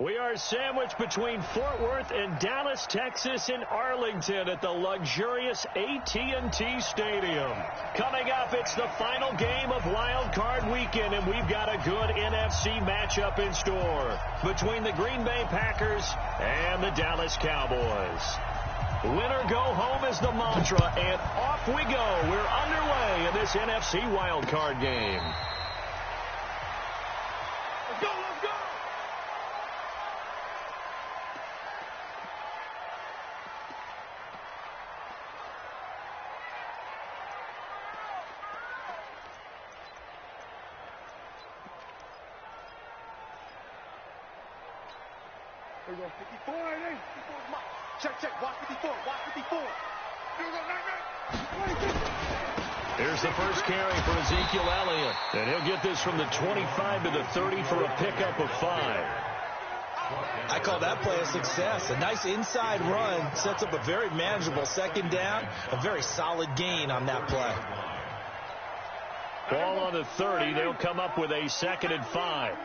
We are sandwiched between Fort Worth and Dallas, Texas in Arlington at the luxurious AT&T Stadium. Coming up, it's the final game of Wild Card Weekend, and we've got a good NFC matchup in store between the Green Bay Packers and the Dallas Cowboys. Win or go home is the mantra, and off we go. We're underway in this NFC Wild Card game. Let's go, let's go! Here we go, 54, 54, check, watch 54, watch 54. Here we go, 96. Here's the first carry for Ezekiel Elliott, and he'll get this from the 25 to the 30 for a pickup of 5. I call that play a success. A nice inside run sets up a very manageable second down, a very solid gain on that play. Ball on the 30. They'll come up with a 2nd and 5.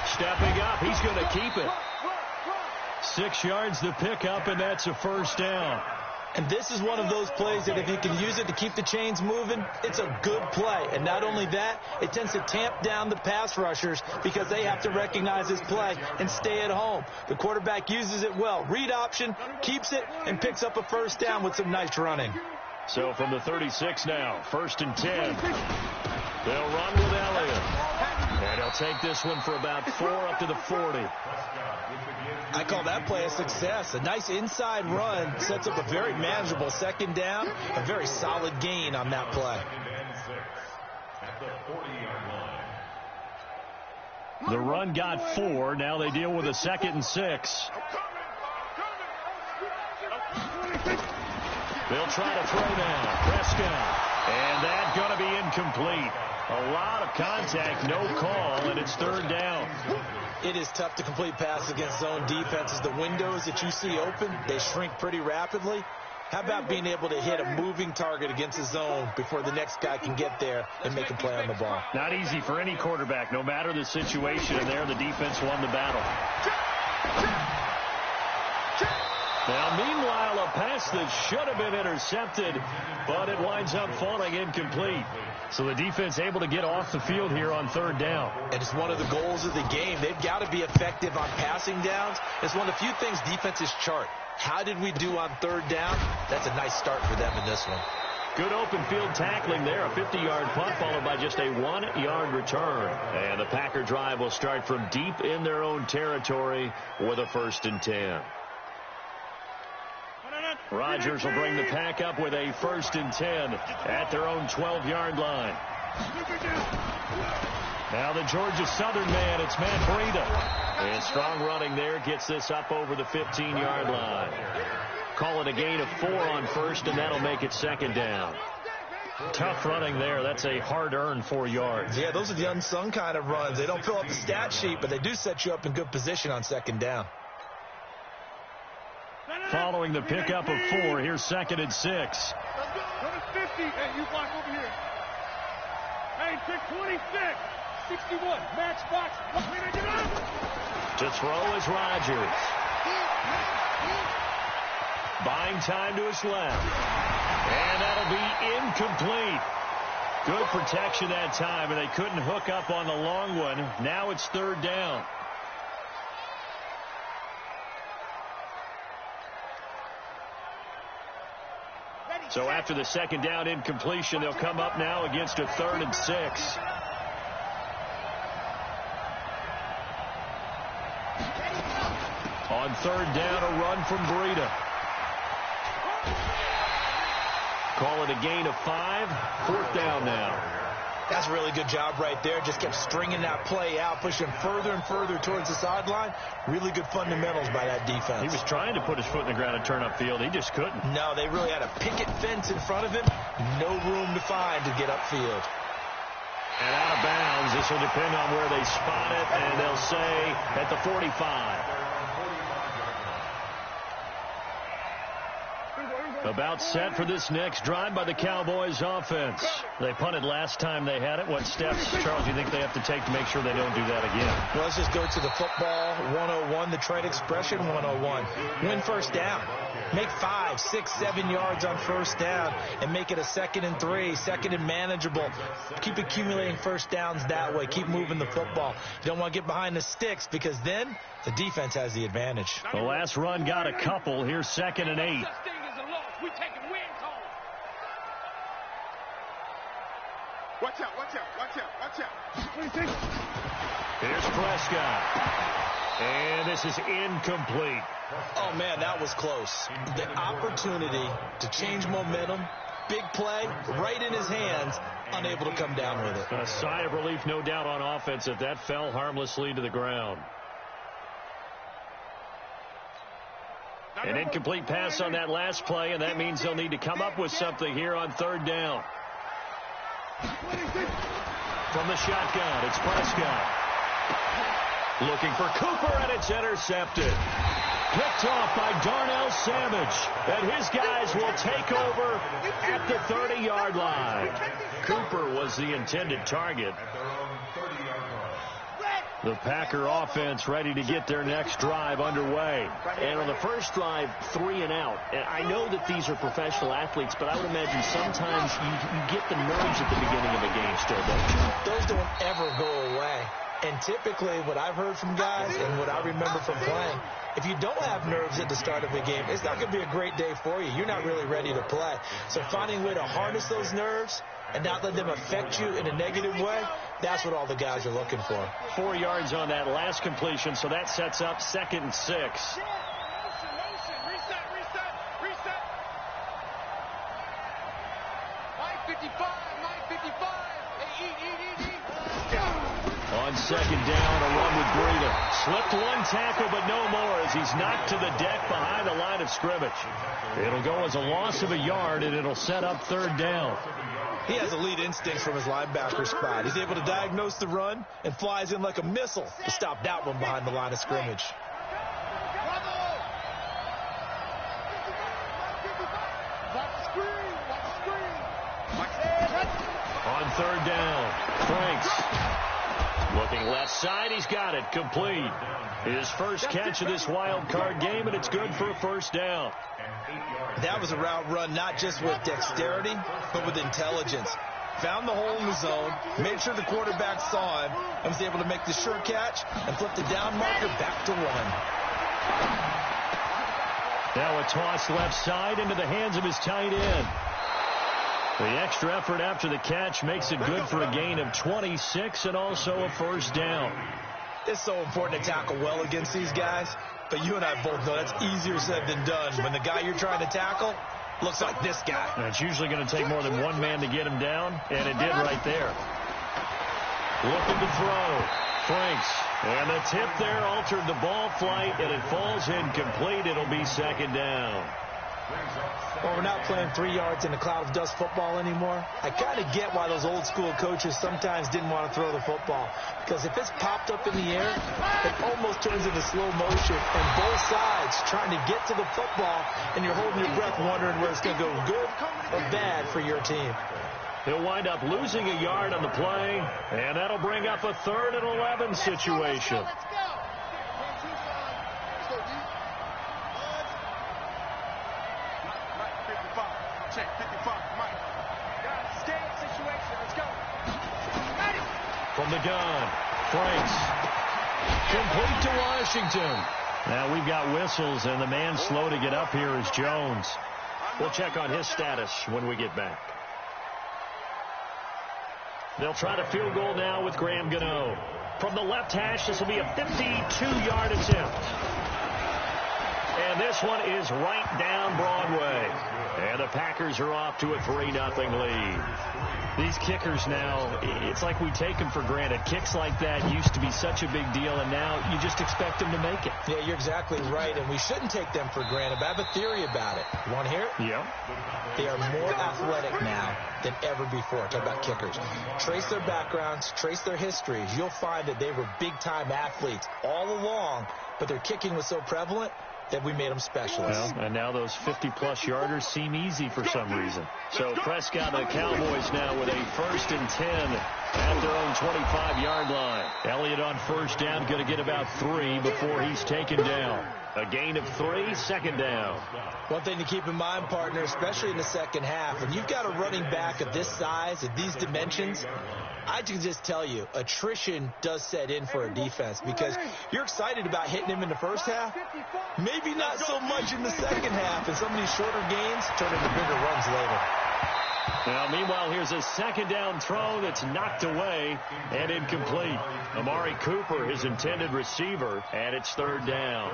Stepping up, he's going to keep it. 6 yards the pickup, and that's a first down. And this is one of those plays that if you can use it to keep the chains moving, it's a good play. And not only that, it tends to tamp down the pass rushers because they have to recognize this play and stay at home. The quarterback uses it well. Read option, keeps it, and picks up a first down with some nice running. So from the 36 now, 1st and 10. They'll run with Elliott. And he'll take this one for about 4 up to the 40. I call that play a success. A nice inside run sets up a very manageable second down, a very solid gain on that play. The run got 4. Now they deal with a 2nd and 6. They'll try to throw now. Prescott. And that's going to be incomplete. A lot of contact, no call, and it's 3rd down. It is tough to complete passes against zone defenses. The windows that you see open, they shrink pretty rapidly. How about being able to hit a moving target against the zone before the next guy can get there and make a play on the ball? Not easy for any quarterback, no matter the situation, and there the defense won the battle. Now, meanwhile, a pass that should have been intercepted, but it winds up falling incomplete. So the defense able to get off the field here on 3rd down. And it's one of the goals of the game. They've got to be effective on passing downs. It's one of the few things defenses chart. How did we do on 3rd down? That's a nice start for them in this one. Good open field tackling there. A 50-yard punt followed by just a 1-yard return. And the Packer drive will start from deep in their own territory with a 1st and 10. Rodgers will bring the Pack up with a 1st and 10 at their own 12-yard line. Now the Georgia Southern man, it's Matt Breida. And strong running there gets this up over the 15-yard line. Call it a gain of 4 on 1st, and that'll make it 2nd down. Tough running there. That's a hard-earned 4 yards. Yeah, those are the unsung kind of runs. They don't fill up the stat sheet, but they do set you up in good position on 2nd down. Following the pickup of 4, here's 2nd and 6. Let's go. Number 50. Hey, you block over here. Hey, pick 26. 61. Match box. To throw is Rodgers. Buying time to his left. And that'll be incomplete. Good protection that time, and they couldn't hook up on the long one. Now it's 3rd down. So after the 2nd down incompletion, they'll come up now against a 3rd and 6. On 3rd down, a run from Breida. Call it a gain of 5. 4th down now. That's a really good job right there. Just kept stringing that play out, pushing further and further towards the sideline. Really good fundamentals by that defense. He was trying to put his foot in the ground and turn upfield. He just couldn't. No, they really had a picket fence in front of him. No room to find to get upfield. And out of bounds. This will depend on where they spot it, and they'll say at the 45. Here we go. About set for this next drive by the Cowboys offense. They punted last time they had it. What steps, Charles, do you think they have to take to make sure they don't do that again? Well, let's just go to the football 101, the trade expression 101. Win first down. Make 5, 6, 7 yards on first down and make it a 2nd and 3, 2nd and manageable. Keep accumulating first downs that way. Keep moving the football. You don't want to get behind the sticks because then the defense has the advantage. The last run got a couple. Here's 2nd and 8. We taking wins home. Watch out, watch out, watch out, watch out. Here's Prescott. And this is incomplete. Oh, man, that was close. The opportunity to change momentum, big play, right in his hands, unable to come down with it. A sigh of relief, no doubt, on offense if that fell harmlessly to the ground. An incomplete pass on that last play, and that means they'll need to come up with something here on 3rd down. From the shotgun, it's Prescott. Looking for Cooper, and it's intercepted. Picked off by Darnell Savage. And his guys will take over at the 30-yard line. Cooper was the intended target. The Packer offense ready to get their next drive underway. And on the first drive, 3 and out. And I know that these are professional athletes, but I would imagine sometimes you get the nerves at the beginning of a game still, don't you? Those don't ever go away. And typically what I've heard from guys and what I remember from playing, if you don't have nerves at the start of a game, it's not going to be a great day for you. You're not really ready to play. So finding a way to harness those nerves and not let them affect you in a negative way, that's what all the guys are looking for. 4 yards on that last completion, so that sets up 2nd and 6. Reset. Mike 55. Hey, eat. On 2nd down, a run with Breida. Slipped one tackle, but no more as he's knocked to the deck behind the line of scrimmage. It'll go as a loss of a yard, and it'll set up 3rd down. He has elite instincts from his linebacker spot. He's able to diagnose the run and flies in like a missile to stop that one behind the line of scrimmage. On 3rd down, Franks. Looking left side, he's got it, complete. His first catch of this wild card game, and it's good for a 1st down. That was a route run not just with dexterity, but with intelligence. Found the hole in the zone, made sure the quarterback saw him, and was able to make the sure catch and flip the down marker back to 1. Now a toss left side into the hands of his tight end. The extra effort after the catch makes it good for a gain of 26 and also a 1st down. It's so important to tackle well against these guys, but you and I both know that's easier said than done when the guy you're trying to tackle looks like this guy. And it's usually going to take more than one man to get him down, and it did right there. Looking to throw. Franks. And the tip there altered the ball flight, and it falls incomplete. It'll be 2nd down. Well, we're not playing 3 yards in a cloud of dust football anymore. I kind of get why those old school coaches sometimes didn't want to throw the football. Because if it's popped up in the air, it almost turns into slow motion. And both sides trying to get to the football, and you're holding your breath wondering whether it's going to go good or bad for your team. He'll wind up losing a yard on the play, and that'll bring up a 3rd and 11 situation. From the gun, Franks. Complete to Washington. Now we've got whistles, and the man slow to get up here is Jones. We'll check on his status when we get back. They'll try to field goal now with Graham Gano. From the left hash, this will be a 52-yard attempt. And this one is right down Broadway. And the Packers are off to a 3-0 lead. These kickers now, it's like we take them for granted. Kicks like that used to be such a big deal, and now you just expect them to make it. Yeah, you're exactly right, and we shouldn't take them for granted. But I have a theory about it. You want to hear it? Yeah. They are more athletic now than ever before. Talk about kickers. Trace their backgrounds, trace their histories. You'll find that they were big-time athletes all along, but their kicking was so prevalent, that we made them specialists. Well, and now those 50-plus yarders seem easy for some reason. So Prescott and the Cowboys now with a 1st and 10 at their own 25-yard line. Elliott on first down, going to get about 3 before he's taken down. A gain of 3, 2nd down. One thing to keep in mind, partner, especially in the second half, when you've got a running back of this size, of these dimensions, I can just tell you, attrition does set in for a defense because you're excited about hitting him in the first half. Maybe not so much in the second half, and some of these shorter gains turn into bigger runs later. Now, meanwhile, here's a 2nd down throw that's knocked away and incomplete. Amari Cooper, his intended receiver, and it's 3rd down.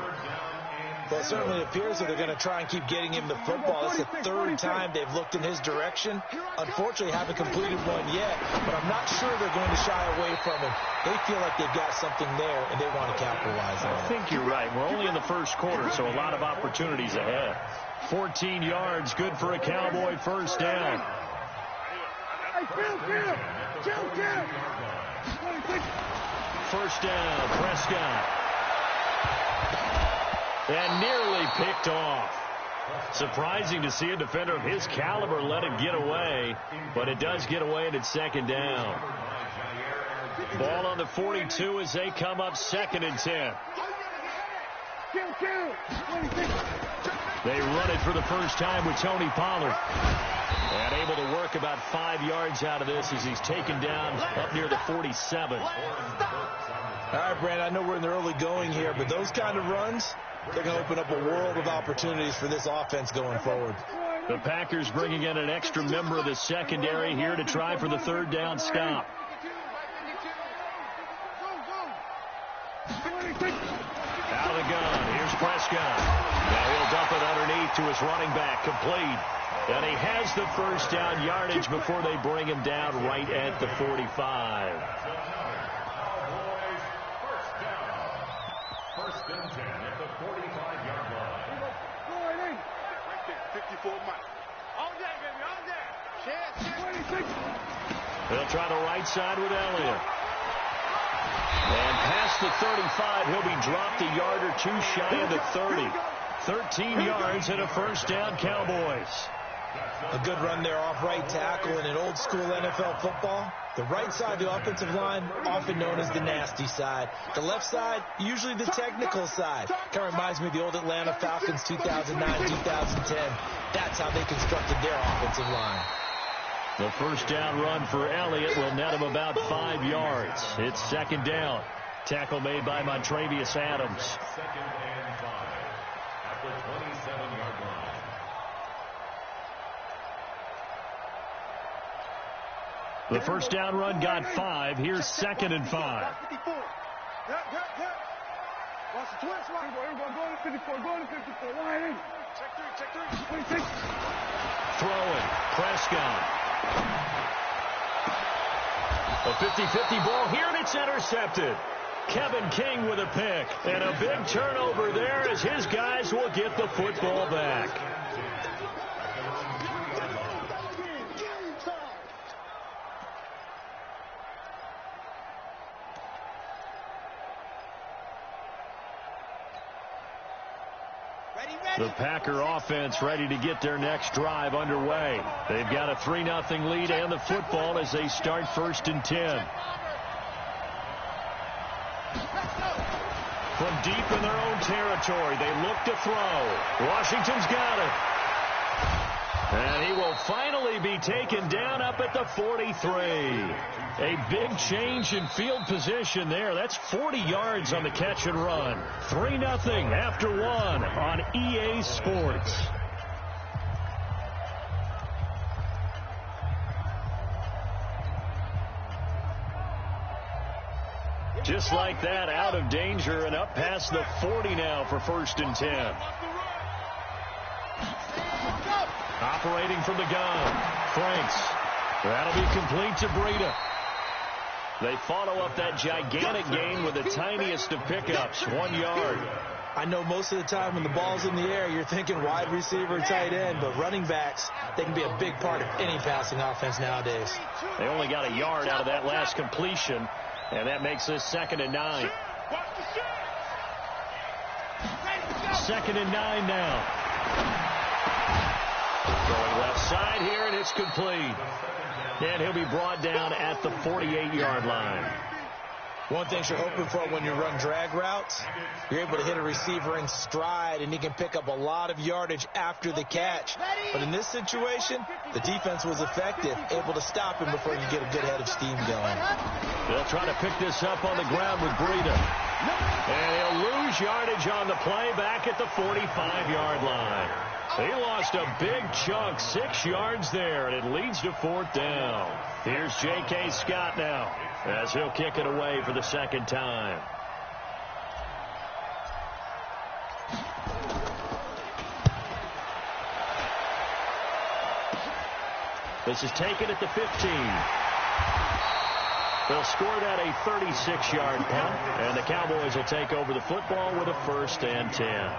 Well, it certainly appears that they're going to try and keep getting him the football. It's the 3rd time they've looked in his direction. Unfortunately, haven't completed one yet, but I'm not sure they're going to shy away from him. They feel like they've got something there, and they want to capitalize on it. I think you're right. We're only in the first quarter, so a lot of opportunities ahead. 14 yards, good for a Cowboy 1st down. First down, Prescott. And nearly picked off. Surprising to see a defender of his caliber let it get away, but it does get away and it's 2nd down. Ball on the 42 as they come up 2nd and 10. They run it for the first time with Tony Pollard. And able to work about 5 yards out of this as he's taken down up near the 47. All right, Brand, I know we're in the early going here, but those kind of runs, they're going to open up a world of opportunities for this offense going forward. The Packers bringing in an extra member of the secondary here to try for the 3rd down stop. Out of the gun. Here's Prescott. Now he'll dump it underneath to his running back. Complete. And he has the 1st down yardage before they bring him down right at the 45. First and 10 at the 45-yard line. 54 miles. All day, baby, all day. They'll try the right side with Elliott. And past the 35, he'll be dropped a yard or 2 shy of the 30. 13 yards and a 1st down, Cowboys. A good run there off right tackle in an old-school NFL football. The right side of the offensive line, often known as the nasty side. The left side, usually the technical side. Kind of reminds me of the old Atlanta Falcons 2009-2010. That's how they constructed their offensive line. The 1st down run for Elliott will net him about 5 yards. It's 2nd down. Tackle made by Montravius Adams. 2nd and 5 at the 27-yard line. The 1st down run got 5. Here's 2nd and 5. Throwing. Prescott. A 50-50 ball here, and it's intercepted. Kevin King with a pick. And a big turnover there as his guys will get the football back. The Packer offense ready to get their next drive underway. They've got a 3-0 lead and the football as they start 1st and 10. From deep in their own territory, they look to throw. Washington's got it. And he will finally be taken down up at the 43. A big change in field position there. That's 40 yards on the catch and run. 3-0 after 1 on EA Sports. Just like that, out of danger and up past the 40 now for 1st and 10. Operating from the gun, Franks. That'll be complete to Breida. They follow up that gigantic gain with the tiniest of pickups, 1 yard. I know most of the time when the ball's in the air, you're thinking wide receiver, tight end, but running backs, they can be a big part of any passing offense nowadays. They only got a yard out of that last completion, and that makes this 2nd and 9. 2nd and 9 now. Going left side here, and it's complete. And he'll be brought down at the 48-yard line. One thing you're hoping for when you run drag routes, you're able to hit a receiver in stride, and he can pick up a lot of yardage after the catch. But in this situation, the defense was effective, able to stop him before you get a good head of steam going. They'll try to pick this up on the ground with Breida. And he'll lose yardage on the play back at the 45-yard line. He lost a big chunk, 6 yards there, and it leads to 4th down. Here's J.K. Scott now, as he'll kick it away for the 2nd time. This is taken at the 15. They'll score that a 36-yard punt, and the Cowboys will take over the football with a 1st and 10.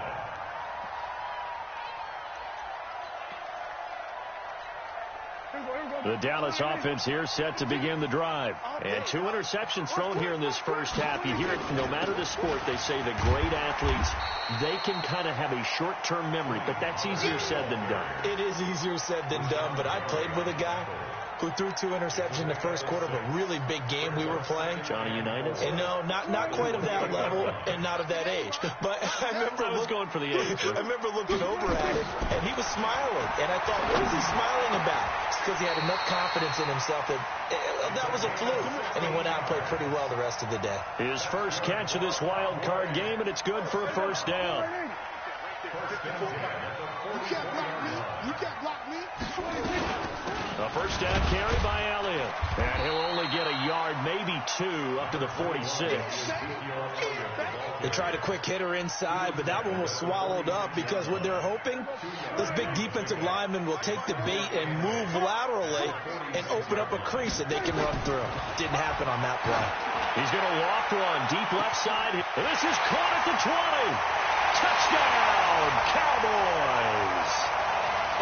The Dallas offense here set to begin the drive. And 2 interceptions thrown here in this first half. You hear it, no matter the sport, they say the great athletes, they can kind of have a short-term memory, but that's easier said than done. It is easier said than done, but I played with a guy who threw 2 interceptions in the first quarter of a really big game we were playing. Johnny Unitas? And no, not quite of that level and not of that age. But I remember I was going for the age. I remember looking over at him, and he was smiling. And I thought, what is he smiling about? It's because he had enough confidence in himself that was a fluke. And he went out and played pretty well the rest of the day. His first catch of this wild card game, and it's good for a 1st down. You can't block me. A 1st down carry by Elliott. And he'll only get a yard, maybe 2, up to the 46. They tried a quick hitter inside, but that one was swallowed up because what they're hoping, this big defensive lineman will take the bait and move laterally and open up a crease that they can run through. Didn't happen on that play. He's going to loft one deep left side. And this is caught at the 20. Touchdown, Cowboys.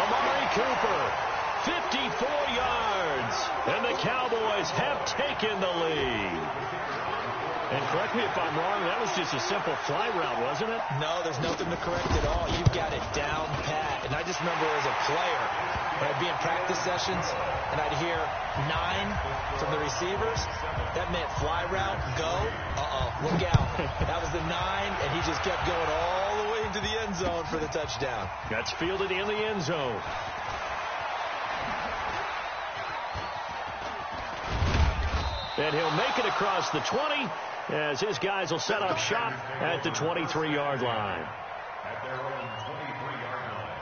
Amari Cooper. 54 yards, and the Cowboys have taken the lead. And correct me if I'm wrong, that was just a simple fly route, wasn't it? No, there's nothing to correct at all. You've got it down pat. And I just remember as a player, when I'd be in practice sessions, and I'd hear 9 from the receivers, that meant fly route, go, look out. That was the 9, and he just kept going all the way into the end zone for the touchdown. That's fielded in the end zone. And he'll make it across the 20 as his guys will set up shop at the 23-yard line. At their own 23-yard line.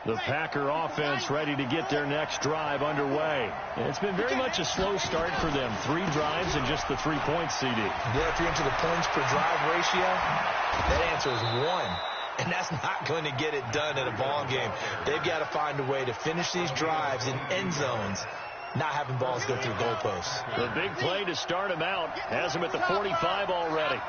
The Packer offense ready to get their next drive underway. And it's been very much a slow start for them. 3 drives and just the 3 points, CD. Yeah, if you're into the points per drive ratio, that answer is 1. And that's not going to get it done in a ball game. They've got to find a way to finish these drives in end zones, not having balls go through goalposts. The big play to start him out has him at the 45 already.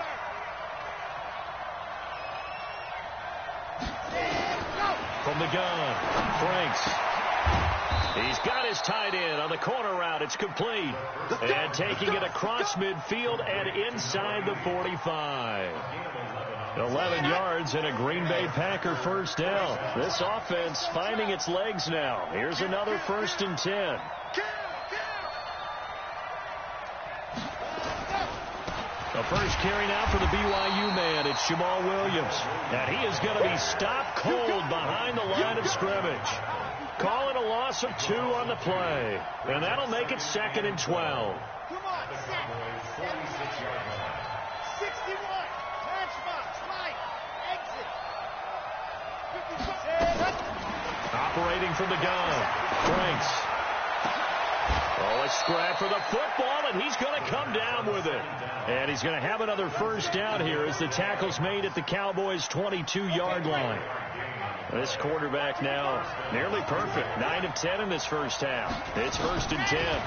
From the gun, Franks. He's got his tight end on the corner route. It's complete. And taking it across midfield and inside the 45. 11 yards and a Green Bay Packer 1st down. This offense finding its legs now. Here's another 1st and 10. The first carry now for the BYU man. It's Jamal Williams. And he is going to be stopped cold behind the line of scrimmage. Calling a loss of 2 on the play. And that'll make it 2nd and 12. Come on, set. 46-yard line. 61. Matchbox, right. Exit. Operating from the gun. Franks. Oh, a scrap for the football, and he's going to come down with it. And he's going to have another 1st down here as the tackle's made at the Cowboys' 22-yard line. This quarterback now nearly perfect. 9 of 10 in this first half. It's 1st and 10.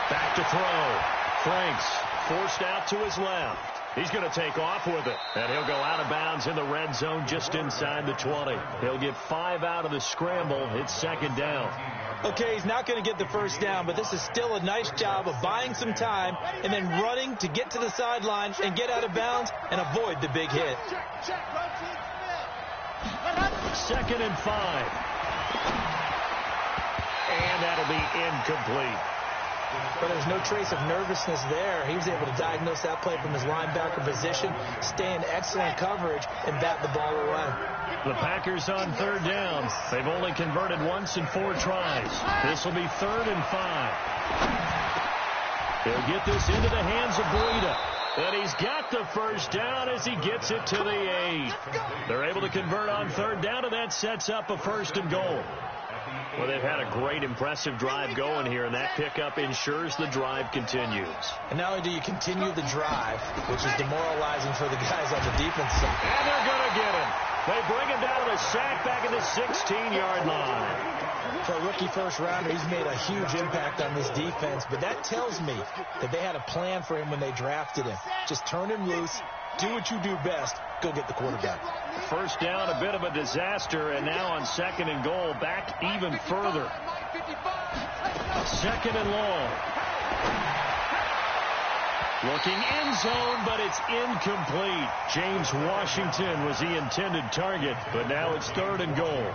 Back to throw. Franks forced out to his left. He's going to take off with it, and he'll go out of bounds in the red zone just inside the 20. He'll get 5 out of the scramble. It's second down. Okay, he's not going to get the first down, but this is still a nice job of buying some time and then running to get to the sideline and get out of bounds and avoid the big hit. Second and 5. And that'll be incomplete. But there's no trace of nervousness there. He was able to diagnose that play from his linebacker position, stay in excellent coverage, and bat the ball away. The Packers on third down. They've only converted once in 4 tries. This will be 3rd and 5. They'll get this into the hands of Breida. And he's got the first down as he gets it to the 8. They're able to convert on third down, and that sets up a 1st and goal. Well, they've had a great, impressive drive going here, and that pickup ensures the drive continues. And not only do you continue the drive, which is demoralizing for the guys on the defense side. And they're going to get him. They bring him down to the sack back at the 16-yard line. For a rookie first-rounder, he's made a huge impact on this defense, but that tells me that they had a plan for him when they drafted him. Just turn him loose, do what you do best, go get the quarterback. First down, a bit of a disaster, and now on 2nd and goal, back even further. 2nd and long. Looking end zone, but it's incomplete. James Washington was the intended target, but now it's 3rd and goal.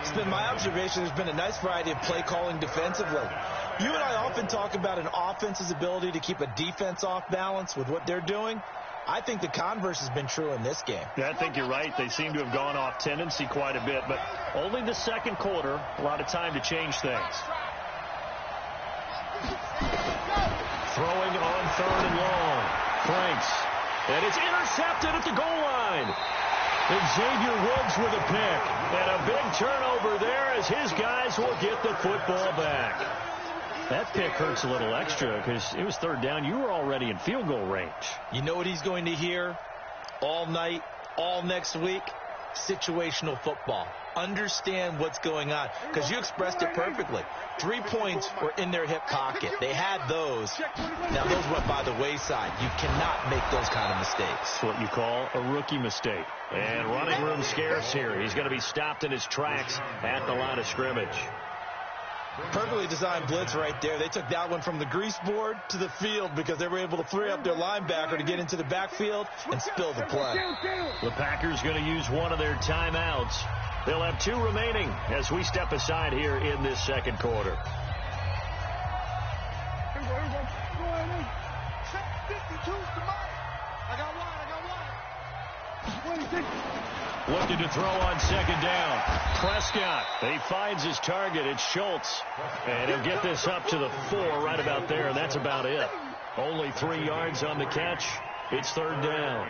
It's been my observation there's been a nice variety of play calling defensively. You and I often talk about an offense's ability to keep a defense off balance with what they're doing. I think the converse has been true in this game. Yeah, I think you're right. They seem to have gone off tendency quite a bit, but only the 2nd quarter, a lot of time to change things. Throwing on 3rd and long. Franks. And it's intercepted at the goal line. And Xavier Woods with a pick. And a big turnover there as his guys will get the football back. That pick hurts a little extra because it was 3rd down. You were already in field goal range. You know what he's going to hear all night, all next week? Situational football. Understand what's going on, because you expressed it perfectly. 3 points were in their hip pocket. They had those. Now, those went by the wayside. You cannot make those kind of mistakes. It's what you call a rookie mistake. And running room scarce here. He's going to be stopped in his tracks at the line of scrimmage. Perfectly designed blitz right there. They took that one from the grease board to the field because they were able to free up their linebacker to get into the backfield and spill the play. The Packers going to use one of their timeouts. They'll have 2 remaining as we step aside here in this 2nd quarter. Looking to throw on 2nd down. Prescott, he finds his target. It's Schultz. And he'll get this up to the 4 right about there, and that's about it. Only 3 yards on the catch. It's 3rd down.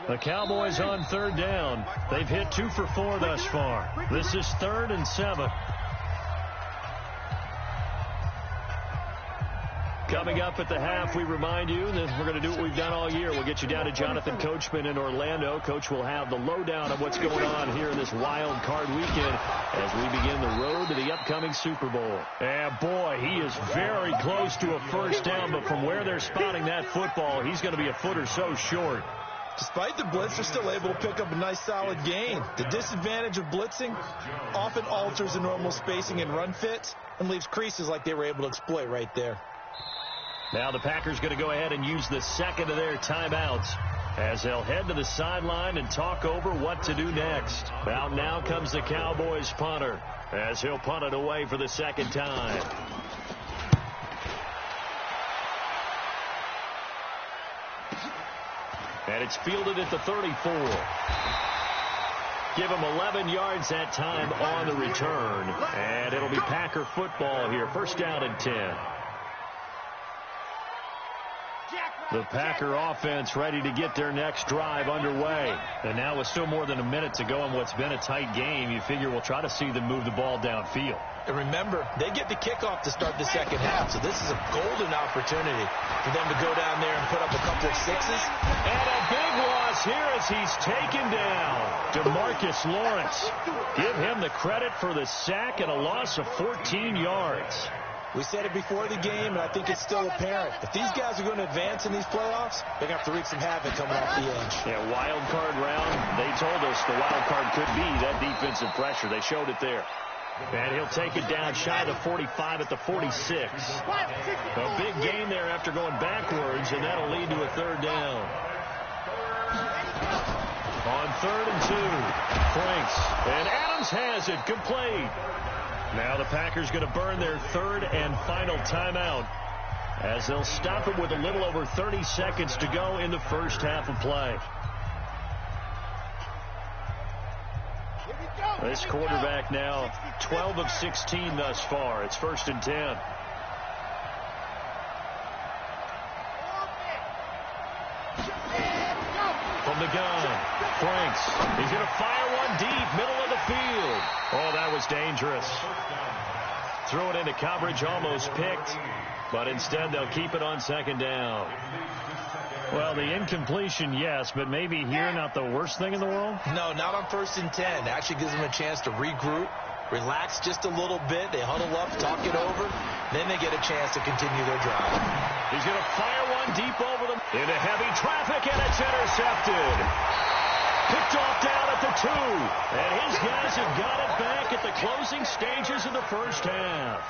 The Cowboys on 3rd down. They've hit 2 for 4 thus far. This is 3rd and 7. Coming up at the half, we remind you that we're going to do what we've done all year. We'll get you down to Jonathan Coachman in Orlando. Coach will have the lowdown of what's going on here in this wild card weekend as we begin the road to the upcoming Super Bowl. And boy, he is very close to a first down, but from where they're spotting that football, he's going to be a foot or so short. Despite the blitz, they're still able to pick up a nice solid gain. The disadvantage of blitzing often alters the normal spacing and run fits and leaves creases like they were able to exploit right there. Now the Packers going to go ahead and use the 2nd of their timeouts as they'll head to the sideline and talk over what to do next. Out now comes the Cowboys punter as he'll punt it away for the 2nd time. And it's fielded at the 34. Give him 11 yards that time on the return. And it'll be Packer football here. First down and 10. The Packer offense ready to get their next drive underway. And now with still more than a minute to go in what's been a tight game, you figure we'll try to see them move the ball downfield. And remember, they get the kickoff to start the 2nd half, so this is a golden opportunity for them to go down there and put up a couple of 6s. And a big loss here as he's taken down. DeMarcus Lawrence. Give him the credit for the sack and a loss of 14 yards. We said it before the game, and I think it's still apparent. If these guys are going to advance in these playoffs, they're going to have to wreak some havoc coming off the edge. Yeah, wild card round. They told us the wild card could be that defensive pressure. They showed it there. And he'll take it down shy of the 45 at the 46. A big gain there after going backwards, and that'll lead to a third down. On 3rd and 2, Franks. And Adams has it, complete. Now the Packers going to burn their 3rd and final timeout as they'll stop it with a little over 30 seconds to go in the first half of play. This quarterback now 12 of 16 thus far. It's 1st and 10. From the gun, Franks. He's going to fire one deep, middle of the field. Oh, that was dangerous. Threw it into coverage, almost picked, but instead they'll keep it on 2nd down. Well, the incompletion, yes, but maybe here not the worst thing in the world? No, not on 1st and 10. It actually gives them a chance to regroup, relax just a little bit. They huddle up, talk it over. Then they get a chance to continue their drive. He's going to fire one deep over them into heavy traffic, and it's intercepted. Picked off down at the 2. And his guys have got it back at the closing stages of the first half.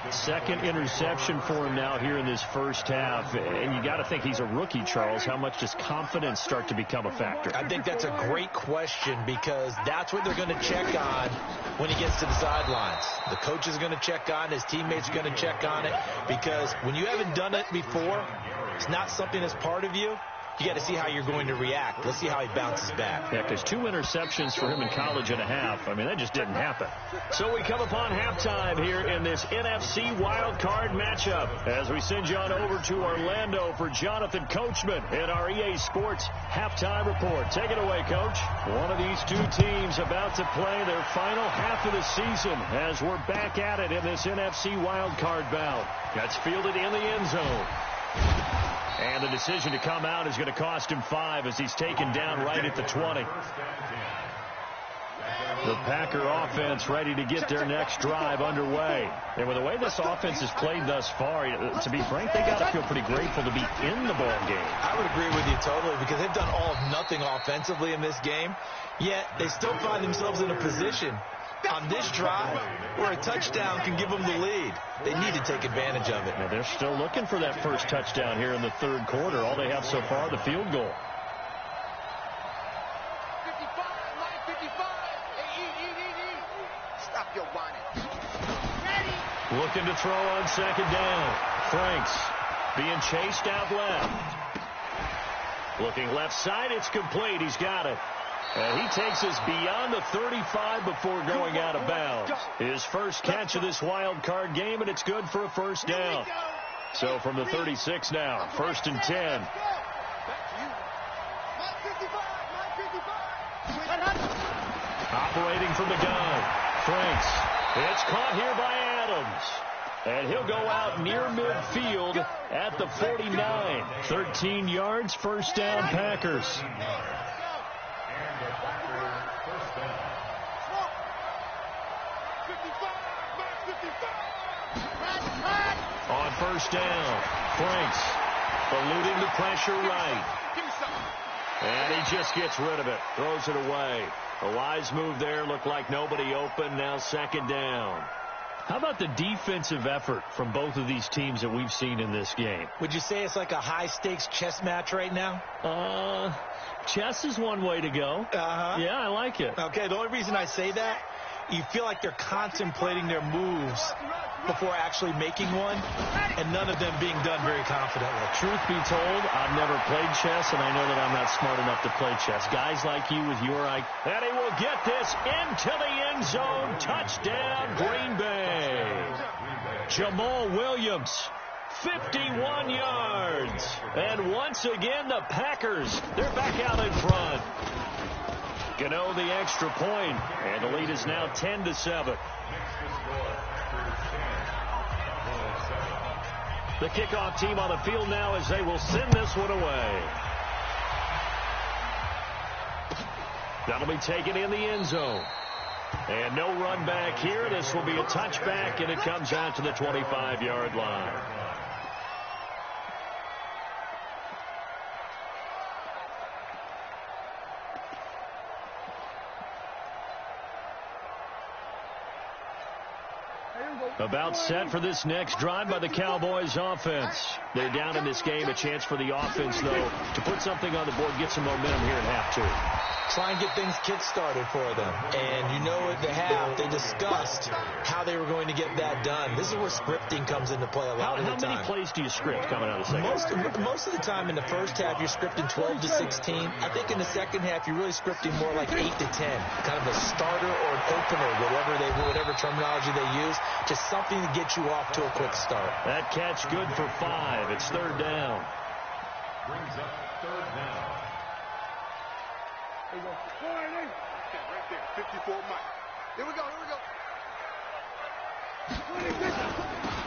2nd interception for him now here in this first half. And you got to think he's a rookie, Charles. How much does confidence start to become a factor? I think that's a great question because that's what they're going to check on when he gets to the sidelines. The coach is going to check on, his teammates are going to check on it because when you haven't done it before, it's not something that's part of you. You got to see how you're going to react. Let's see how he bounces back. Yeah, because 2 interceptions for him in college and a half. I mean, that just didn't happen. So we come upon halftime here in this NFC Wild Card matchup as we send you on over to Orlando for Jonathan Coachman in our EA Sports Halftime Report. Take it away, Coach. One of these 2 teams about to play their final half of the season as we're back at it in this NFC Wild Card bout. That's fielded in the end zone. And the decision to come out is going to cost him 5 as he's taken down right at the 20. The Packer offense ready to get their next drive underway. And with the way this offense has played thus far, to be frank, they got to feel pretty grateful to be in the ball game. I would agree with you totally because they've done all of nothing offensively in this game, yet they still find themselves in a position on this drive where a touchdown can give them the lead. They need to take advantage of it. Now they're still looking for that first touchdown here in the 3rd quarter. All they have so far, the field goal. 55, 955. Hey, stop your whining. Ready. Looking to throw on 2nd down. Franks being chased out left. Looking left side, it's complete. He's got it. And he takes us beyond the 35 before going out of bounds. His first catch of this wild card game, and it's good for a 1st down. So from the 36 now, 1st and 10. Operating from the gun, Franks. It's caught here by Adams. And he'll go out near midfield at the 49. 13 yards, 1st down, Packers. On 1st down, Franks eluding the pressure right. And he just gets rid of it, throws it away. A wise move there, looked like nobody open, now 2nd down. How about the defensive effort from both of these teams that we've seen in this game? Would you say it's like a high-stakes chess match right now? Chess is one way to go. Yeah, I like it. Okay, the only reason I say that, you feel like they're contemplating their moves before actually making one, and none of them being done very confidently. Truth be told, I've never played chess, and I know that I'm not smart enough to play chess. Guys like you with your eye, and he will get this into the end zone. Touchdown, Green Bay. Jamal Williams, 51 yards. And once again, the Packers, they're back out in front. Gano the extra point, and the lead is now 10-7. The kickoff team on the field now as they will send this one away. That'll be taken in the end zone. And no run back here. This will be a touchback, and it comes out to the 25-yard line. About set for this next drive by the Cowboys offense. They're down in this game. A chance for the offense, though, to put something on the board, get some momentum here at half two. Try and get things kick-started for them. And you know at the half, they discussed how they were going to get that done. This is where scripting comes into play a lot of the time. How many plays do you script coming out of the second? Most of the time in the first half, you're scripting 12 to 16. I think in the second half, you're really scripting more like 8 to 10. Kind of a starter or an opener, whatever terminology they use. Just something to get you off to a quick start. That catch good for 5. It's third down. Brings up third down. There we go. Right there. 54 Mike. Here we go.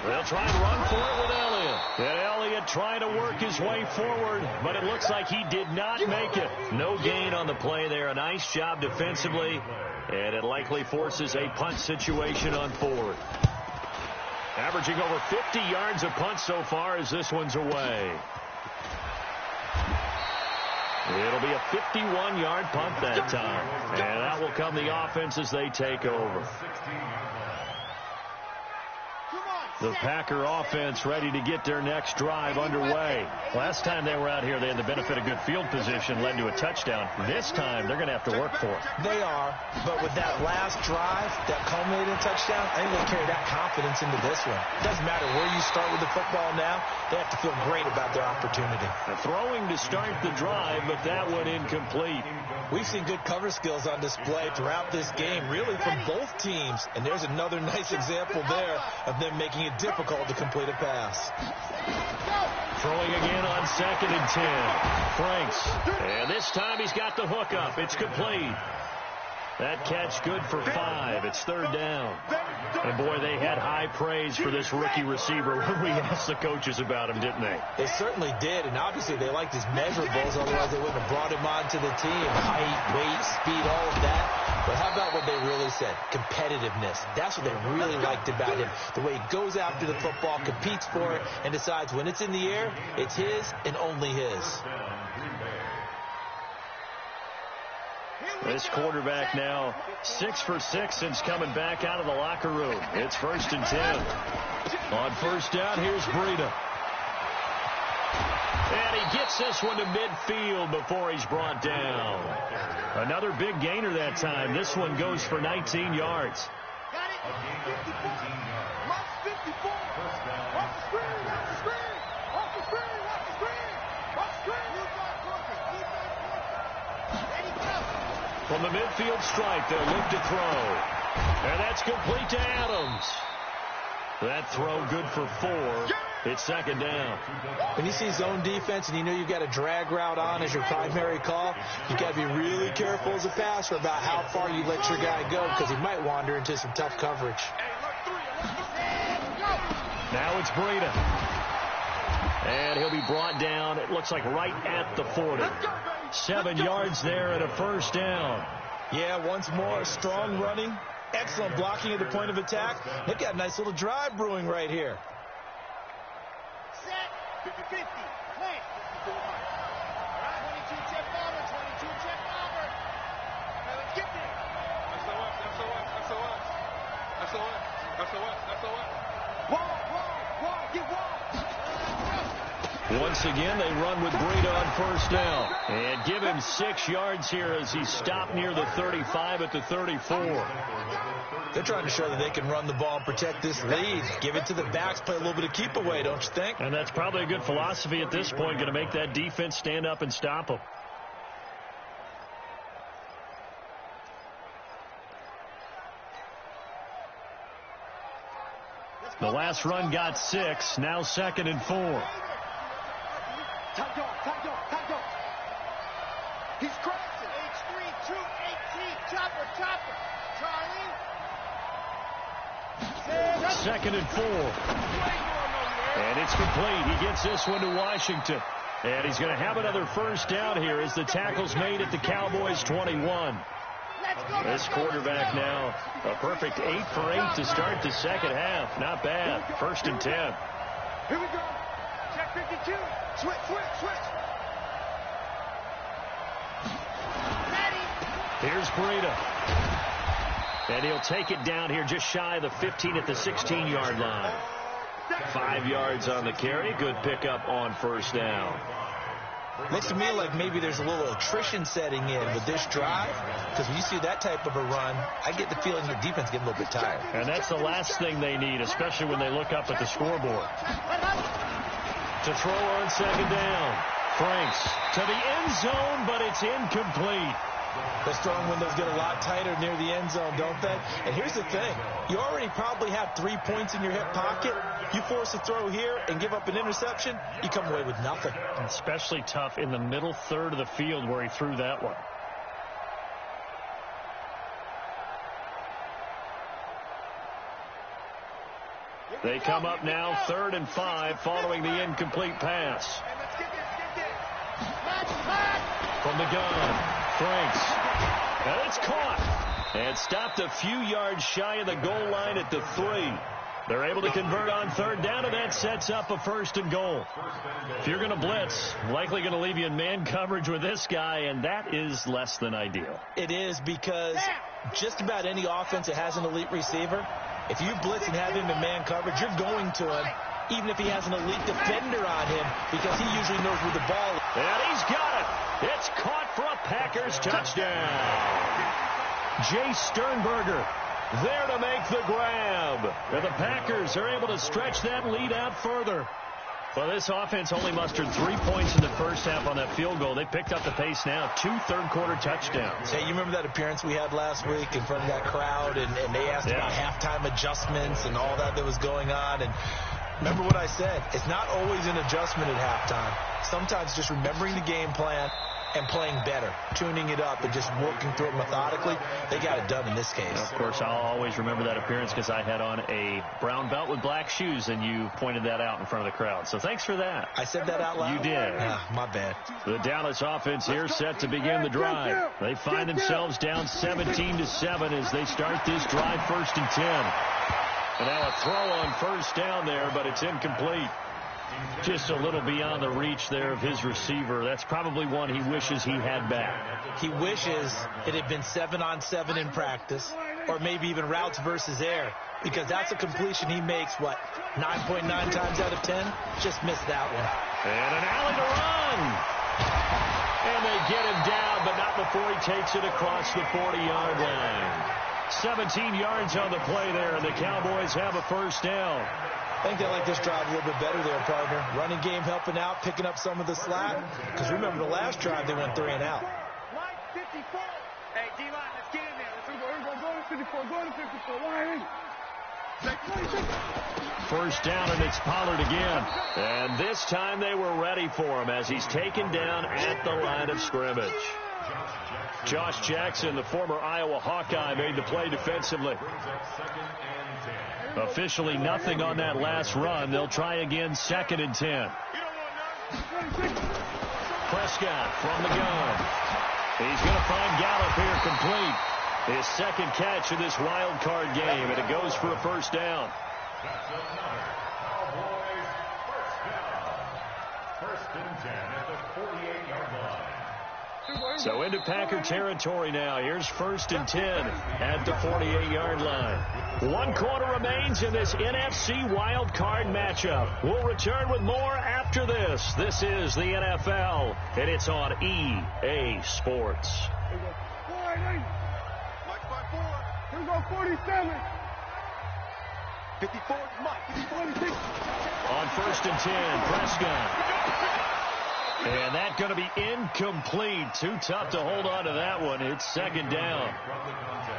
They'll try and run for it with Elliott. And Elliott trying to work his way forward, but it looks like he did not make it. No gain on the play there. A nice job defensively, and it likely forces a punt situation on 4th. Averaging over 50 yards a punt so far as this one's away. It'll be a 51-yard punt that time. And that will come the offense as they take over. The Packer offense ready to get their next drive underway. Last time they were out here, they had the benefit of good field position, led to a touchdown. This time, they're going to have to work for it. They are, but with that last drive that culminated in a touchdown, I think they carry that confidence into this one. It doesn't matter where you start with the football now. They have to feel great about their opportunity. Throwing to start the drive, but that one incomplete. We've seen good cover skills on display throughout this game, really from both teams. And there's another nice example there of them making it difficult to complete a pass. Throwing again on 2nd and 10. Franks. And this time he's got the hook up. It's complete. That catch good for 5. It's third down. And, boy, they had high praise for this rookie receiver when we asked the coaches about him, didn't they? They certainly did, and obviously they liked his measurables, otherwise they wouldn't have brought him onto the team. Height, weight, speed, all of that. But how about what they really said? Competitiveness. That's what they really liked about him. The way he goes after the football, competes for it, and decides when it's in the air, it's his and only his. This quarterback now 6 for 6 since coming back out of the locker room. It's 1st and 10. On first down, here's Breida. And he gets this one to midfield before he's brought down. Another big gainer that time. This one goes for 19 yards. Got it. 54. Mark 54. Off the screen. Off the screen. Off the screen. Off the screen. Off the screen. Ready, go. From the midfield stripe, they'll look to throw. And that's complete to Adams. That throw good for 4. It's 2nd down. When you see zone defense and you know you've got a drag route on as your primary call, you've got to be really careful as a passer about how far you let your guy go because he might wander into some tough coverage. Now it's Breida. And he'll be brought down, it looks like right at the 40. 7 yards there and a first down. Yeah, once more, strong running, excellent blocking at the point of attack. They've got a nice little drive brewing right here. Set. 50-50. Plant. 54 Mike. 22 check Auburn. 22 check Auburn. Now let's get there. SOS. Wall. Get wall. Once again, they run with Breida on first down. And give him 6 yards here as he's stopped near the 35 at the 34. They're trying to show that they can run the ball and protect this lead. Give it to the backs, play a little bit of keep away, don't you think? And that's probably a good philosophy at this point, going to make that defense stand up and stop them. The last run got 6, now 2nd and 4. Tight dog. He's crossing. H3, 218. Chopper. Charlie. 2nd and 4. And it's complete. He gets this one to Washington. And he's going to have another first down here as the tackle's made at the Cowboys' 21. This quarterback now, a perfect 8 for 8 to start the second half. Not bad. 1st and 10. Here we go. Check 52. Switch. Here's Breida. And he'll take it down here just shy of the 15 at the 16-yard line. 5 yards on the carry. Good pickup on 1st down. Looks to me like maybe there's a little attrition setting in with this drive, because when you see that type of a run, I get the feeling your defense getting a little bit tired. And that's the last thing they need, especially when they look up at the scoreboard. To throw on 2nd down. Franks to the end zone, but it's incomplete. The strong windows get a lot tighter near the end zone, don't they? And here's the thing. You already probably have 3 points in your hip pocket. You force a throw here and give up an interception, you come away with nothing. Especially tough in the middle third of the field where he threw that one. They come up now 3rd and 5 following the incomplete pass. From the gun. Franks. And it's caught. And stopped a few yards shy of the goal line at the 3. They're able to convert on 3rd down, and that sets up a 1st and goal. If you're going to blitz, likely going to leave you in man coverage with this guy, and that is less than ideal. It is, because just about any offense that has an elite receiver, if you blitz and have him in man coverage, you're going to him, even if he has an elite defender on him, because he usually knows where the ball is. And he's got it. It's caught for a Packers touchdown. Jay Sternberger there to make the grab. And the Packers are able to stretch that lead out further. Well, this offense only mustered 3 points in the first half on that field goal. They picked up the pace now. 2 third-quarter touchdowns. Hey, you remember that appearance we had last week in front of that crowd, and they asked about halftime adjustments and all that was going on, and remember what I said. It's not always an adjustment at halftime. Sometimes just remembering the game plan and playing better, tuning it up and just working through it methodically. They got it done in this case. Of course, I'll always remember that appearance because I had on a brown belt with black shoes, and you pointed that out in front of the crowd. So thanks for that. I said that out loud? You did. My bad. The Dallas offense here set to begin the drive. They find themselves down 17-7 as they start this drive 1st and 10. And now a throw on 1st down there, but it's incomplete. Just a little beyond the reach there of his receiver. That's probably one he wishes he had back. He wishes it had been 7-on-7 in practice, or maybe even routes versus air, because that's a completion he makes, 9.9 times out of 10? Just missed that one. And an alley to run. And they get him down, but not before he takes it across the 40-yard line. 17 yards on the play there, and the Cowboys have a 1st down. I think they like this drive a little bit better there, partner. Running game helping out, picking up some of the slack. Because remember the last drive, they went 3 and out. Line 54. Hey, D-line, let's get in there. Let's go to 54. Go to 54. Line 8. 1st down, and it's Pollard again. And this time they were ready for him as he's taken down at the line of scrimmage. Josh Jackson, the former Iowa Hawkeye, made the play defensively. Officially nothing on that last run. They'll try again 2nd and 10. Prescott from the gun. He's going to find Gallup here complete. His 2nd catch of this wild card game, and it goes for a 1st down. First and 10 at the 48-yard line. So into Packer territory now. Here's 1st and 10 at the 48-yard line. 1 quarter remains in this NFC wild card matchup. We'll return with more after this. This is the NFL, and it's on EA Sports. Here we go. 4-8. Here we go, 47. 54, Mike. 46. On 1st and 10, Prescott. And that's going to be incomplete. Too tough to hold on to that one. It's 2nd down.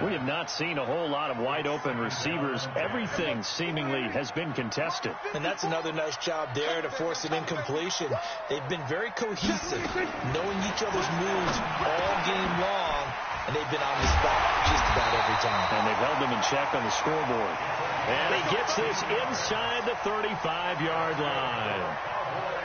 We have not seen a whole lot of wide-open receivers. Everything seemingly has been contested. And that's another nice job there to force an incompletion. They've been very cohesive, knowing each other's moves all game long, and they've been on the spot just about every time. And they've held them in check on the scoreboard. And he gets this inside the 35-yard line.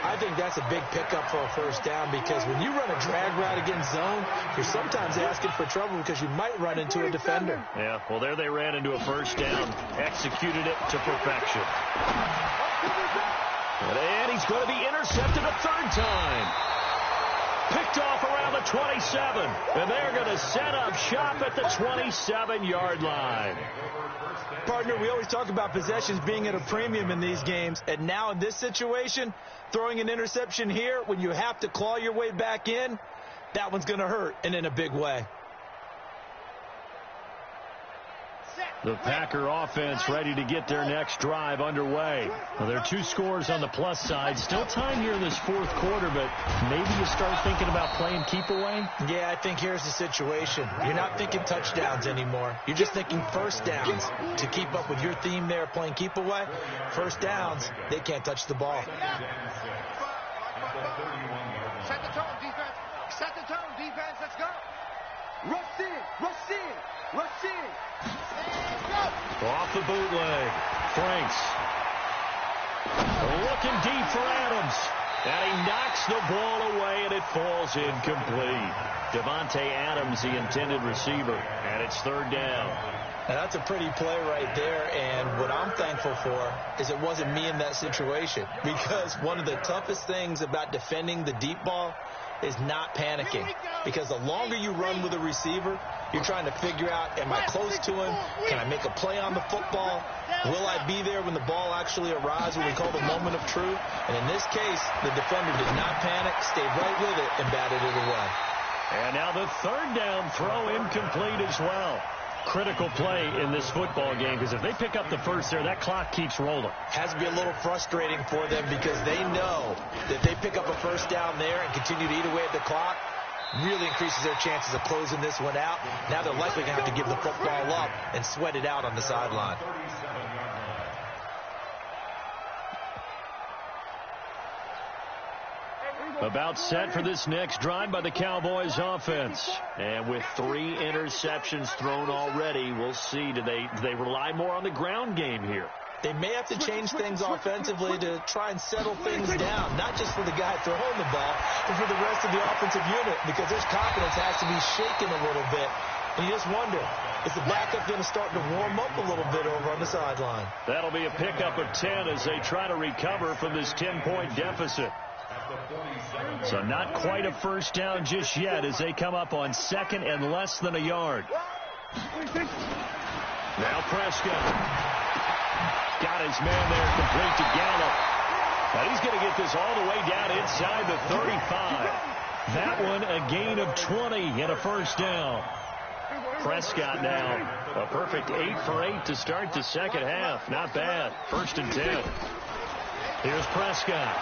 I think that's a big pickup for a first down, because when you run a drag route against zone, you're sometimes asking for trouble because you might run into a defender. Yeah, well, there they ran into a first down, executed it to perfection. And he's going to be intercepted a third time. Picked off around the 27, and they're going to set up shop at the 27-yard line. Partner, we always talk about possessions being at a premium in these games, and now in this situation, throwing an interception here when you have to claw your way back in, that one's going to hurt, and in a big way. The Packer offense ready to get their next drive underway. Well, there are 2 scores on the plus side. Still time here in this fourth quarter, but maybe you start thinking about playing keep away? Yeah, I think here's the situation. You're not thinking touchdowns anymore. You're just thinking first downs. To keep up with your theme there, playing keep away, first downs, they can't touch the ball. Set the tone, defense. Set the tone, defense. Let's go. Rush in. Rush in. Rush in. Off the bootleg. Franks. Looking deep for Adams. And he knocks the ball away, and it falls incomplete. Devontae Adams, the intended receiver. And it's third down. Now, that's a pretty play right there, and what I'm thankful for is it wasn't me in that situation, because one of the toughest things about defending the deep ball is not panicking, because the longer you run with a receiver, you're trying to figure out, am I close to him? Can I make a play on the football? Will I be there when the ball actually arrives, what we call the moment of truth? And in this case, the defender did not panic, stayed right with it, and batted it away. And now the third down throw incomplete as well. Critical play in this football game, because if they pick up the first there, that clock keeps rolling. Has to be a little frustrating for them, because they know that if they pick up a first down there and continue to eat away at the clock, really increases their chances of closing this one out. Now they're likely going to have to give the football up and sweat it out on the sideline. About set for this next drive by the Cowboys offense. And with 3 interceptions thrown already, we'll see. Do they rely more on the ground game here? They may have to change things offensively to try and settle things down, not just for the guy throwing the ball, but for the rest of the offensive unit, because their confidence has to be shaken a little bit. And you just wonder, is the backup going to start to warm up a little bit over on the sideline? That'll be a pickup of 10 as they try to recover from this 10-point deficit. So not quite a first down just yet as they come up on second and less than a yard. Now Prescott. Got his man there complete to Gallup. Now he's going to get this all the way down inside the 35. That one a gain of 20 and a first down. Prescott now a perfect 8 for 8 to start the second half. Not bad. First and 10. Here's Prescott.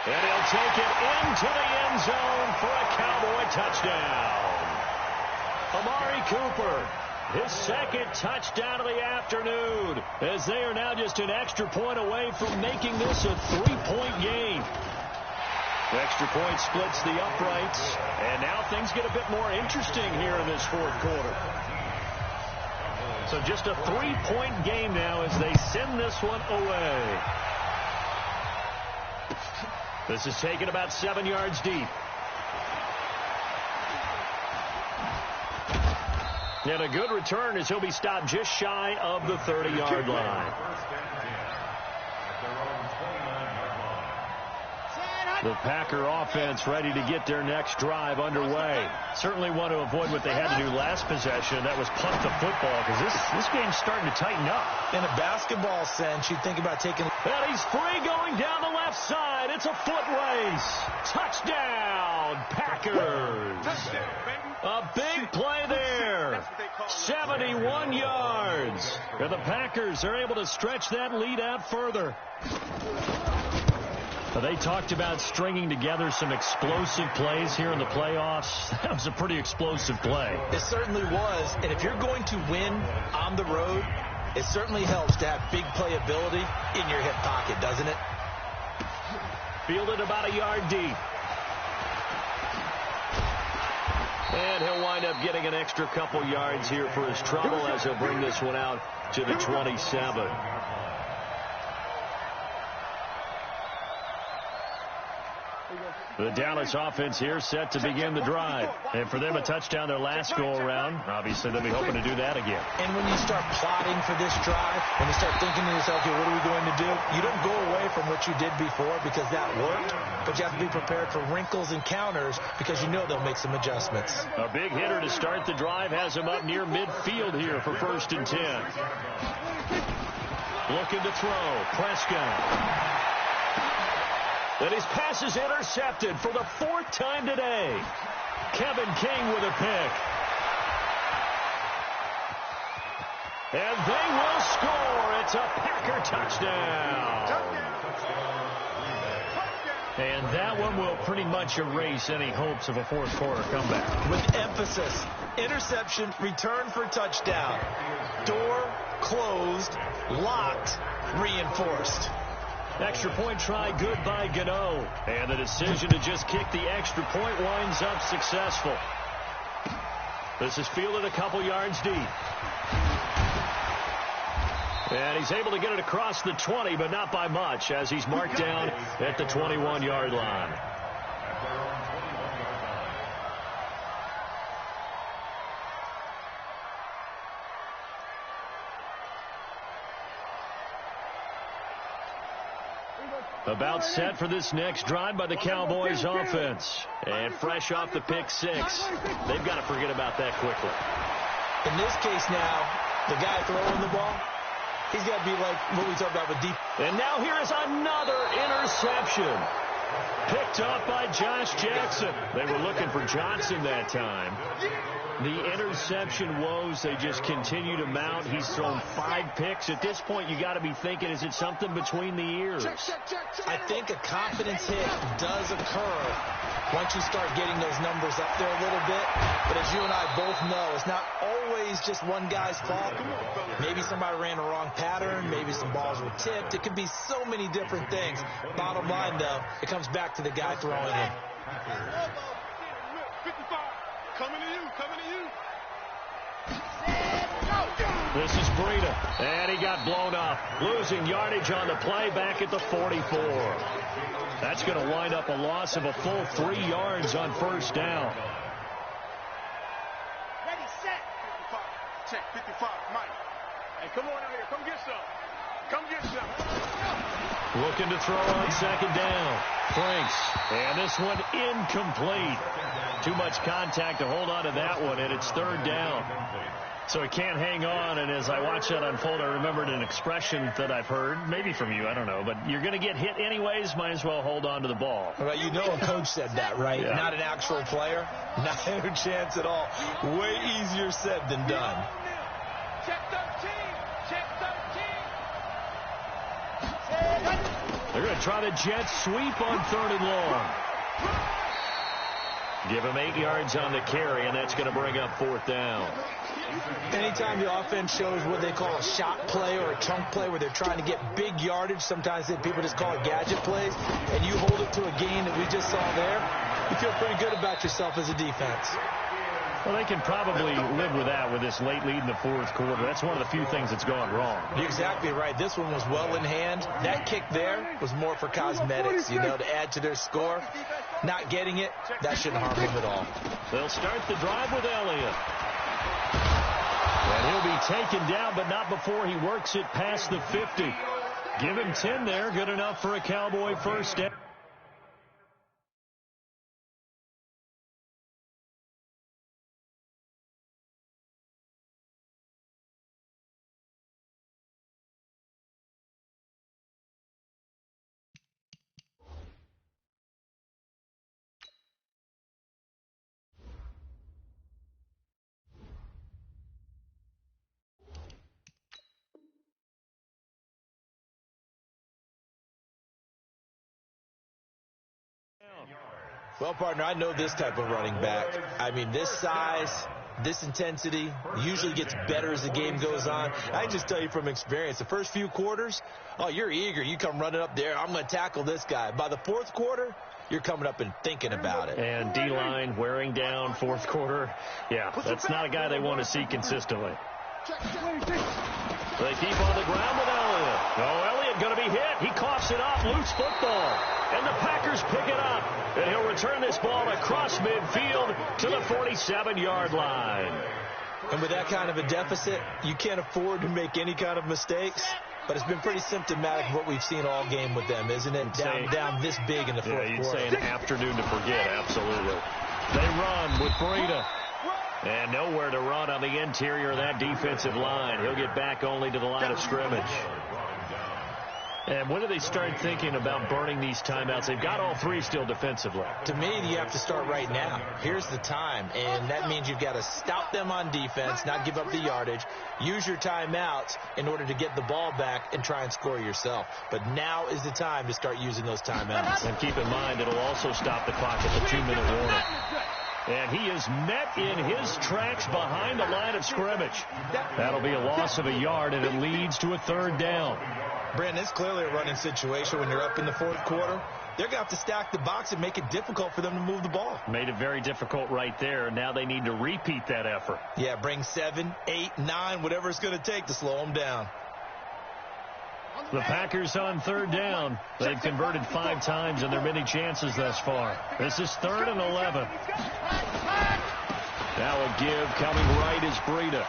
And he'll take it into the end zone for a Cowboy touchdown. Amari Cooper, his second touchdown of the afternoon, as they are now just an extra point away from making this a 3-point game. The extra point splits the uprights, and now things get a bit more interesting here in this fourth quarter. So just a 3-point game now as they send this one away. This is taken about 7 yards deep. And a good return as he'll be stopped just shy of the 30-yard line. The Packer offense ready to get their next drive underway. Certainly want to avoid what they had to do last possession. That was punt the football, because this game's starting to tighten up. In a basketball sense, you think about taking... And he's free going down the left side. It's a foot race. Touchdown, Packers. A big play there. 71 yards. And the Packers are able to stretch that lead out further. They talked about stringing together some explosive plays here in the playoffs. That was a pretty explosive play. It certainly was. And if you're going to win on the road, it certainly helps to have big playability in your hip pocket, doesn't it? Fielded about a yard deep. And he'll wind up getting an extra couple yards here for his trouble as he'll bring this one out to the 27. The Dallas offense here set to begin the drive. And for them, a touchdown their last go-around. Obviously, they'll be hoping to do that again. And when you start plotting for this drive, when you start thinking to yourself, okay, what are we going to do? You don't go away from what you did before because that worked, but you have to be prepared for wrinkles and counters because you know they'll make some adjustments. A big hitter to start the drive has him up near midfield here for 1st and 10. Looking to throw. Prescott. And his pass is intercepted for the 4th time today. Kevin King with a pick. And they will score. It's a Packer touchdown. And that one will pretty much erase any hopes of a 4th quarter comeback. With emphasis, interception, return for touchdown. Door closed, locked, reinforced. Extra point try good by Gano. And the decision to just kick the extra point winds up successful. This is fielded a couple yards deep. And he's able to get it across the 20, but not by much, as he's marked down at the 21-yard line. About set for this next drive by the Cowboys offense. And fresh off the pick 6. They've got to forget about that quickly. In this case now, the guy throwing the ball, he's got to be like what we talked about with deep. And now here is another interception. Picked up by Josh Jackson. They were looking for Johnson that time. The interception woes, they just continue to mount. He's thrown 5 picks. At this point, you got to be thinking, is it something between the ears? I think a confidence hit does occur once you start getting those numbers up there a little bit. But as you and I both know, it's not always just one guy's fault. Maybe somebody ran a wrong pattern. Maybe some balls were tipped. It could be so many different things. Bottom line, though, it comes back to the guy throwing it. 55. Coming to you. This is Breida, and he got blown up. Losing yardage on the play back at the 44. That's going to wind up a loss of a full 3 yards on 1st down. Ready, set. 55. Check, 55. Mike. Hey, come on out here. Come get some. Looking to throw on 2nd down. Franks. And this one incomplete. Too much contact to hold on to that one, and it's 3rd down. So he can't hang on, and as I watch that unfold, I remembered an expression that I've heard, maybe from you, I don't know, but you're going to get hit anyways, might as well hold on to the ball. Well, you know a coach said that, right? Yeah. Not an actual player. Not a chance at all. Way easier said than done. Check 13. They're going to try the jet sweep on 3rd and long. Give him 8 yards on the carry, and that's going to bring up 4th down. Anytime the offense shows what they call a shot play or a chunk play where they're trying to get big yardage, sometimes people just call it gadget plays, and you hold it to a gain that we just saw there, you feel pretty good about yourself as a defense. Well, they can probably live with that with this late lead in the 4th quarter. That's one of the few things that's gone wrong. You're exactly right. This one was well in hand. That kick there was more for cosmetics, to add to their score. Not getting it, that shouldn't harm them at all. They'll start the drive with Elliott. And he'll be taken down, but not before he works it past the 50. Give him 10 there. Good enough for a Cowboy 1st down. Well, partner, I know this type of running back. I mean, this size, this intensity usually gets better as the game goes on. I just tell you from experience, the first few quarters, oh, you're eager. You come running up there. I'm going to tackle this guy. By the 4th quarter, you're coming up and thinking about it. And D-line wearing down fourth quarter. Yeah, that's not a guy they want to see consistently. They keep on the ground with Elliott. Oh, Elliott going to be hit. He coughs it up. Loose football. And the Packers pick it up. And he'll return this ball across midfield to the 47-yard line. And with that kind of a deficit, you can't afford to make any kind of mistakes. But it's been pretty symptomatic of what we've seen all game with them, isn't it? Down this big in the fourth quarter. You'd say an afternoon to forget, absolutely. They run with Breida. And nowhere to run on the interior of that defensive line. He'll get back only to the line of scrimmage. And when do they start thinking about burning these timeouts? They've got all three still defensively. To me, you have to start right now. Here's the time, and that means you've got to stop them on defense, not give up the yardage, use your timeouts in order to get the ball back and try and score yourself. But now is the time to start using those timeouts. And keep in mind, it'll also stop the clock at the 2-minute warning. And he is met in his tracks behind the line of scrimmage. That'll be a loss of a yard, and it leads to a third down. Brandon, it's clearly a running situation when you're up in the fourth quarter. They're going to have to stack the box and make it difficult for them to move the ball. Made it very difficult right there. Now they need to repeat that effort. Yeah, bring 7, 8, 9, whatever it's going to take to slow them down. The Packers on third down. They've converted 5 times in their many chances thus far. This is 3rd and 11. Now a give coming right is Breida.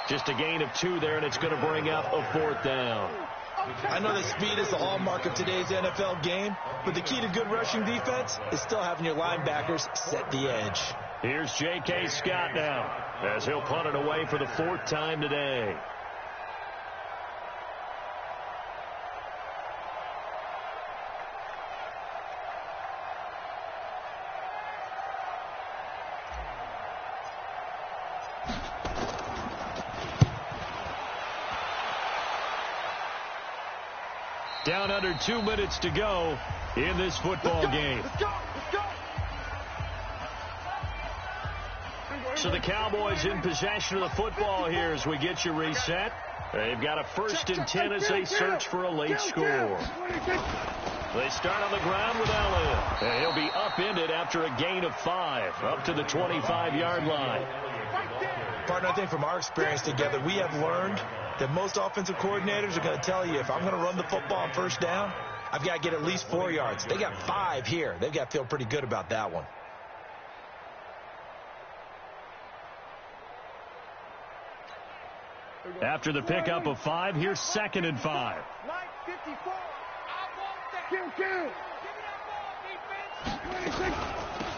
Just a gain of 2 there, and it's going to bring up a 4th down. I know that speed is the hallmark of today's NFL game, but the key to good rushing defense is still having your linebackers set the edge. Here's J.K. Scott now, as he'll punt it away for the 4th time today. Down under 2 minutes to go in this football game. So the Cowboys in possession of the football here as we get you reset. They've got a 1st and 10 as they search for a late score. They start on the ground with Elliott. And he'll be upended after a gain of 5, up to the 25-yard line. Partner, I think from our experience together, we have learned that most offensive coordinators are going to tell you, if I'm going to run the football on 1st down, I've got to get at least 4 yards. They got 5 here. They've got to feel pretty good about that one. After the pickup of 5, here's 2nd and 5.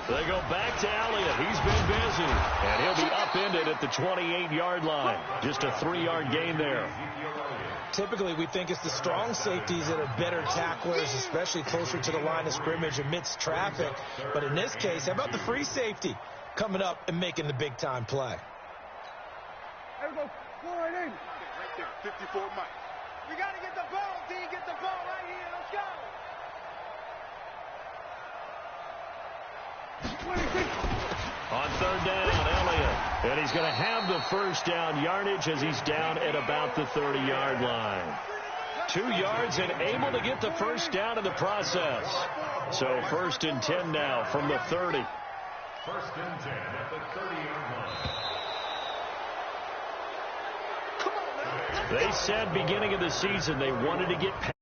They go back to Elliott. He's been busy. And he'll be upended at the 28-yard line. Just a 3-yard gain there. Typically, we think it's the strong safeties that are better tacklers, especially closer to the line of scrimmage amidst traffic. But in this case, how about the free safety coming up and making the big-time play? There we go. Go right in. Right there. 54 Mike. We got to get the ball, D. Get the ball right here. Let's go. On 3rd down, Elliott. And he's going to have the 1st down yardage as he's down at about the 30-yard line. 2 yards and able to get the 1st down in the process. So 1st and 10 now from the 30. 1st and 10 at the 30-yard line. They said beginning of the season they wanted to get past